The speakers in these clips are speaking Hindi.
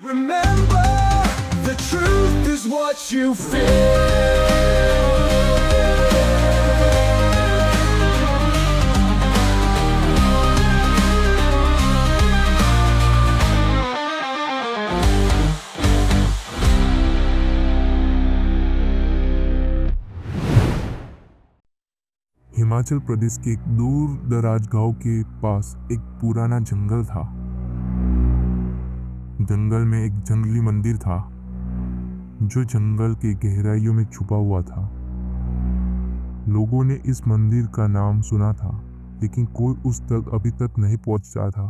Remember, the truth is what you feel. Himachal Pradesh के एक दूर दराज गांव के पास एक पुराना जंगल था। जंगल में एक जंगली मंदिर था जो जंगल के गहराइयों में छुपा हुआ था। लोगों ने इस मंदिर का नाम सुना था, लेकिन कोई उस तक अभी तक नहीं पहुंचा था।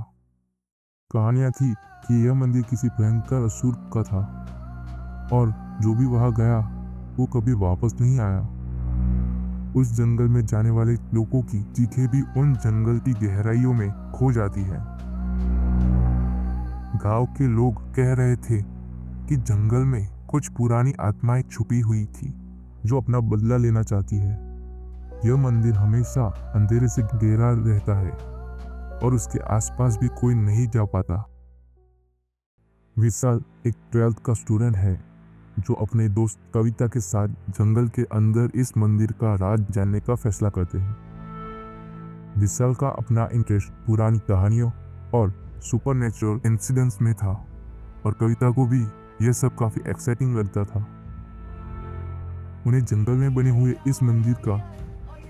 कहानियां थी कि यह मंदिर किसी भयंकर असुर का था और जो भी वहां गया वो कभी वापस नहीं आया। उस जंगल में जाने वाले लोगों की चीखें भी उन जंगल की गहराइयों में खो जाती है। गांव के लोग कह रहे थे कि जंगल में कुछ पुरानी आत्माएं छुपी हुई थी जो अपना बदला लेना चाहती है। यह मंदिर हमेशा अंधेरे से घेरा रहता है और उसके आसपास भी कोई नहीं जा पाता। विशाल एक 12th का स्टूडेंट है जो अपने दोस्त कविता के साथ जंगल के अंदर इस मंदिर का राज जानने का फैसला करते हैं। विशाल का अपना इंटरेस्ट पुरानी कहानियों और सुपरनेचुरल इंसिडेंट्स में था और कविता को भी यह सब काफी एक्साइटिंग लगता था। उन्हें जंगल में बने हुए इस मंदिर का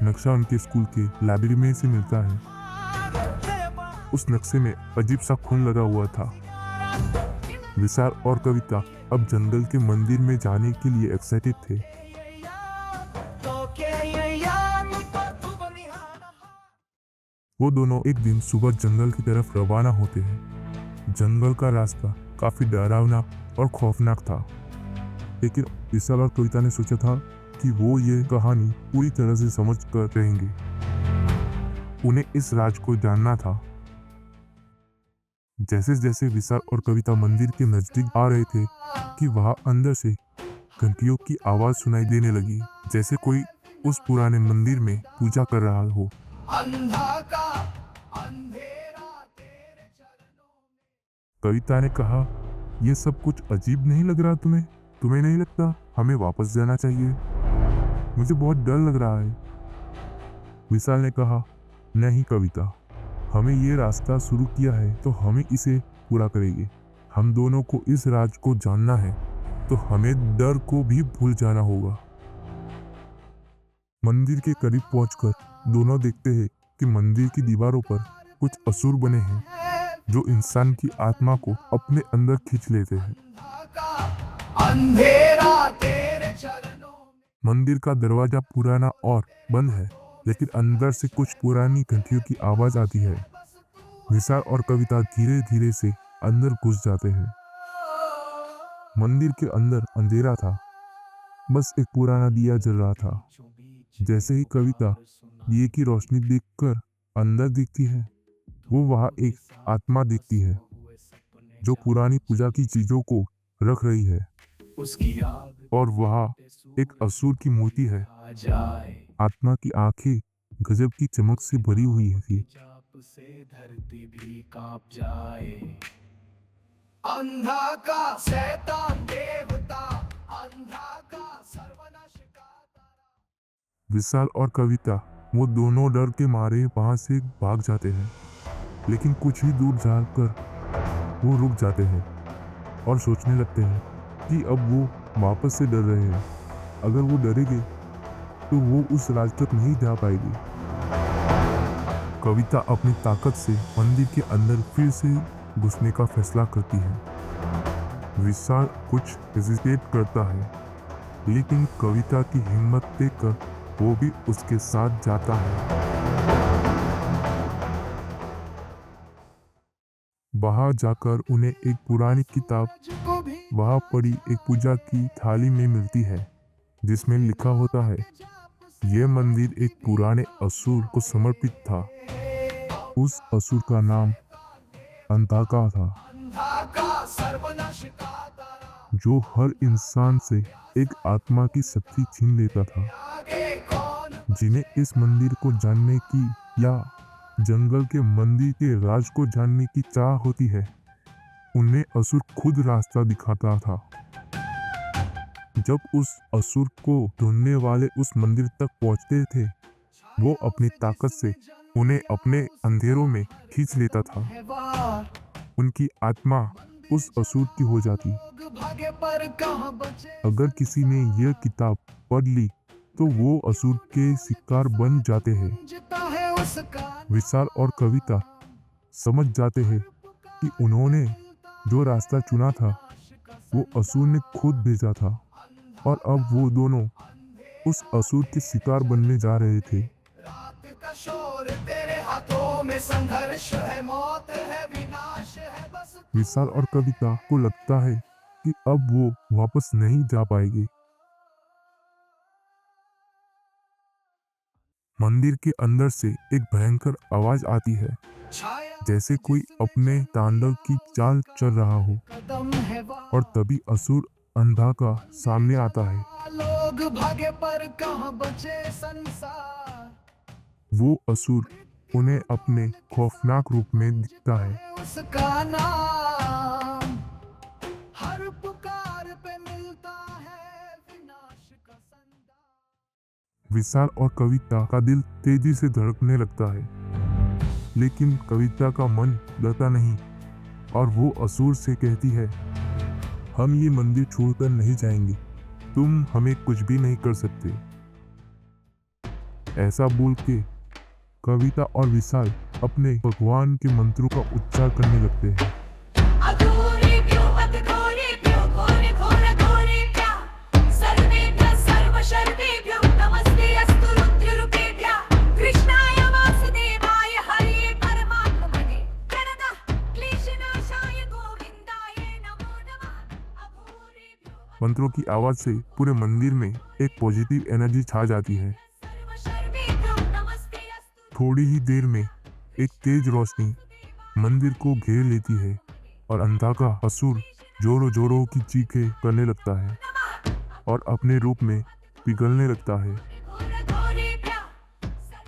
नक्शा उनके स्कूल के लाइब्रेरी में से मिलता है। उस नक्शे में अजीब सा खून लगा हुआ था। विशाल और कविता अब जंगल के मंदिर में जाने के लिए एक्साइटेड थे। वो दोनों एक दिन सुबह जंगल की तरफ रवाना होते हैं। जंगल का रास्ता काफी डरावना और खौफनाक था, लेकिन विशाल और कविता ने सोचा था कि वो ये कहानी पूरी तरह से समझ कर रहेंगे। उन्हें इस राज को जानना था। जैसे जैसे विशाल और कविता मंदिर के नजदीक आ रहे थे कि वहां अंदर से घंटियों की आवाज सुनाई देने लगी, जैसे कोई उस पुराने मंदिर में पूजा कर रहा हो। कविता ने कहा, यह सब कुछ अजीब नहीं लग रहा तुम्हें? तुम्हें नहीं लगता हमें वापस जाना चाहिए? मुझे बहुत डर लग रहा है। विशाल ने कहा, नहीं कविता, हमें ये रास्ता शुरू किया है तो हमें इसे पूरा करेंगे। हम दोनों को इस राज को जानना है तो हमें डर को भी भूल जाना होगा। मंदिर के करीब पहुंचकर दोनों देखते हैं कि मंदिर की दीवारों पर कुछ असुर बने हैं जो इंसान की आत्मा को अपने अंदर खींच लेते हैं। मंदिर का दरवाजा पुराना और बंद है, लेकिन अंदर से कुछ पुरानी घंटियों की आवाज आती है। विशाल और कविता धीरे धीरे से अंदर घुस जाते हैं। मंदिर के अंदर अंधेरा था, बस एक पुराना दिया जल रहा था। जैसे ही कविता दिए की रोशनी देखकर अंदर दिखती है, वो वहां एक आत्मा दिखती है जो पुरानी पूजा की चीजों को रख रही है और वहां एक असुर की मूर्ति है। आत्मा की आंखें गजब की चमक से भरी हुई थी। धरती भी कांप जाए। अंधा का शैतान देवता, अंधा का सर्वनाश का तारा। विशाल और कविता वो दोनों डर के मारे वहां से भाग जाते हैं, लेकिन कुछ ही दूर जाकर वो रुक जाते हैं और सोचने लगते हैं कि अब वो वापस से डर रहे हैं। अगर वो डरेंगे तो वो उस राज तक नहीं जा पाएगी। कविता अपनी ताकत से मंदिर के अंदर फिर से घुसने का फैसला करती है। विशाल कुछ हेजिटेट करता है, लेकिन कविता की हिम्मत देखकर वो भी उसके साथ जाता है। वहां जाकर उन्हें एक पुरानी किताब वहां पड़ी एक पूजा की थाली में मिलती है, जिसमें लिखा होता है, यह मंदिर एक पुराने असुर को समर्पित था। उस असुर का नाम अंधाका था, जो हर इंसान से एक आत्मा की शक्ति छीन लेता था। जिन्हें इस मंदिर को जानने की या जंगल के मंदिर के राज को जानने की चाह होती है, उन्हें असुर खुद रास्ता दिखाता था। जब उस असुर को ढूंढने वाले उस मंदिर तक पहुंचते थे, वो अपनी ताकत से उन्हें अपने अंधेरों में खींच लेता था। उनकी आत्मा उस असुर की हो जाती। अगर किसी ने यह किताब पढ़ ली तो वो असुर के शिकार बन जाते हैं। विशाल और कविता समझ जाते हैं कि उन्होंने जो रास्ता चुना था वो असुर ने खुद भेजा था, और अब वो दोनों उस असुर के शिकार बनने जा रहे थे। विशाल और कविता को लगता है कि अब वो वापस नहीं जा पाएंगे। मंदिर के अंदर से एक भयंकर आवाज आती है, जैसे कोई अपने तांडव की चाल चल रहा हो। और तभी असुर अंधा का सामने आता है। लोग भागे पर कहां बचे संसार। वो असुर उन्हें अपने खौफनाक रूप में दिखता है। उसका नाम हर पुकार पे मिलता है विनाश का संदान। विशाल और कविता का दिल तेजी से धड़कने लगता है, लेकिन कविता का मन डरता नहीं, और वो असुर से कहती है, हम ये मंदिर छोड़कर नहीं जाएंगे, तुम हमें कुछ भी नहीं कर सकते। ऐसा बोल के कविता और विशाल अपने भगवान के मंत्रों का उच्चार करने लगते हैं। मंत्रों की आवाज से पूरे मंदिर में एक पॉजिटिव एनर्जी छा जाती है। थोड़ी ही देर में एक तेज रोशनी मंदिर को घेर लेती है, और अंधा का असुर जोरों जोरों की चीखें करने लगता है और अपने रूप में पिघलने लगता है।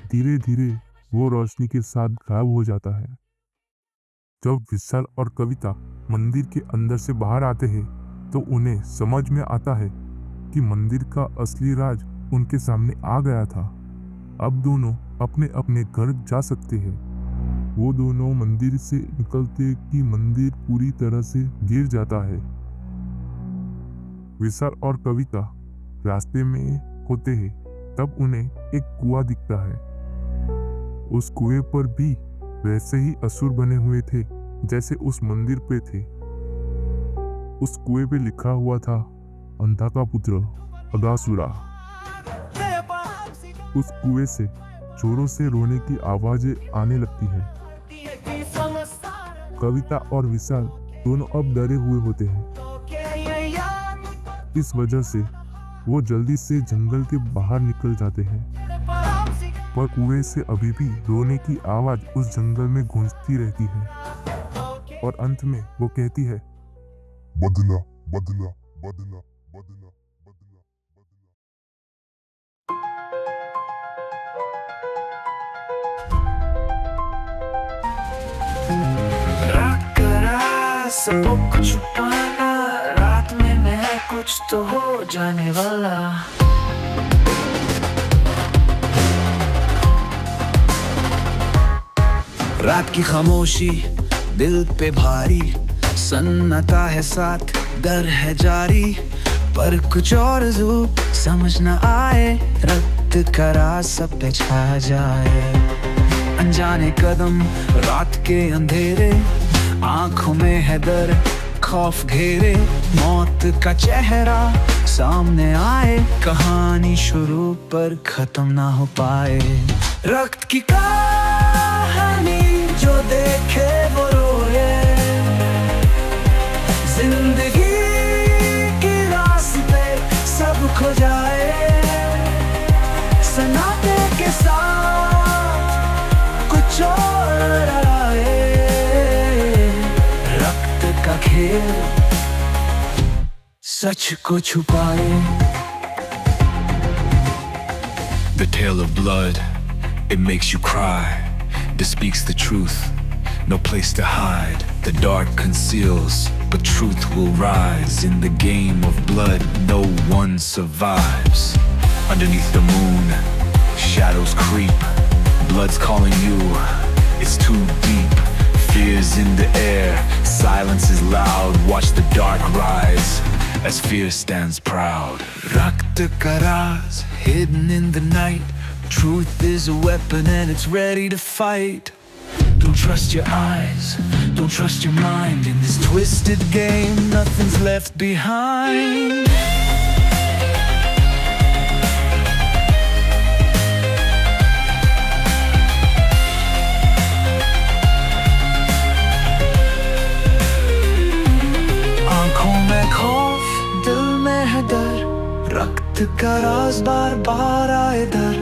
धीरे धीरे वो रोशनी के साथ गायब हो जाता है। जब विशाल और कविता मंदिर के अंदर से बाहर आते हैं तो उन्हें समझ में आता है कि मंदिर का असली राज उनके सामने आ गया था। अब दोनों अपने अपने घर जा सकते हैं। वो दोनों मंदिर से निकलते कि मंदिर पूरी तरह से गिर जाता है। विशाल और कविता रास्ते में होते हैं, तब उन्हें एक कुआं दिखता है। उस कुएं पर भी वैसे ही असुर बने हुए थे जैसे उस मंदिर पे थे। उस कुएं पे लिखा हुआ था, अंधा का पुत्र अगासुरा। उस कुएं से जोरों से रोने की आवाजें आने लगती हैं। कविता और विशाल दोनों अब डरे हुए होते हैं। इस वजह से वो जल्दी से जंगल के बाहर निकल जाते हैं, पर कुएं से अभी भी रोने की आवाज उस जंगल में गूंजती रहती है। और अंत में वो कहती है, बदला बदला बदला बदला बदला बदला। रात करा सबको छुपाना, रात में नया कुछ तो हो जाने वाला। रात की खामोशी दिल पे भारी, सन्नाटा है साथ डर है जारी, पर कुछ और ज़रूर समझ न आए, रक्त का राज सब पे छा जाए। अनजाने कदम रात के अंधेरे, आंखों में है डर खौफ घेरे, मौत का चेहरा सामने आए, कहानी शुरू पर खत्म ना हो पाए। रक्त की कहानी जो देखे वो रोए, जिंदगी की रास्ते सब खो जाए, सन्नाटे के साथ कुछ और आए, रक्त का खेल सच को छुपाए। The tale of blood, it makes you cry. This speaks the truth, no place to hide. The dark conceals, but truth will rise. In the game of blood, no one survives. Underneath the moon, shadows creep. Blood's calling you, it's too deep. Fear's in the air, silence is loud. Watch the dark rise as fear stands proud. Rakt ka raaz, hidden in the night. Truth is a weapon and it's ready to fight. Don't trust your eyes, don't trust your mind. In this twisted game, nothing's left behind. आंखों में खौफ, दिल में है डर. रक्त का राज बार बार आए दर.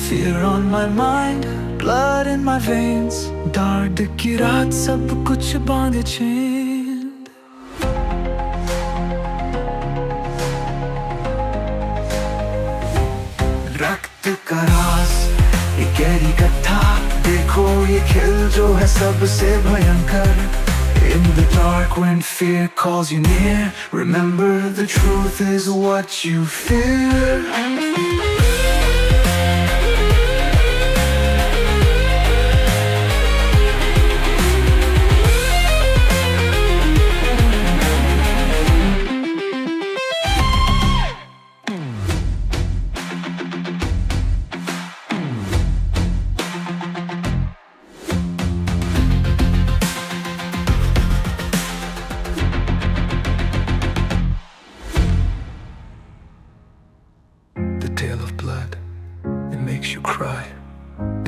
Fear on my mind, blood in my veins. Dark की रात सब कुछ बांधे chained. रक्त का राज, ये गहरी कथा. देखो ये खेल जो है सबसे भयंकर. In the dark when fear calls you near, remember the truth is what you fear. Tale of blood, it makes you cry.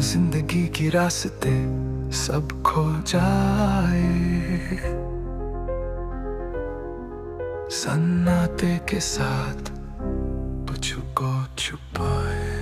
जिंदगी की रास्ते सब खो जाए. सन्नाटे के साथ तुझको छुपाए.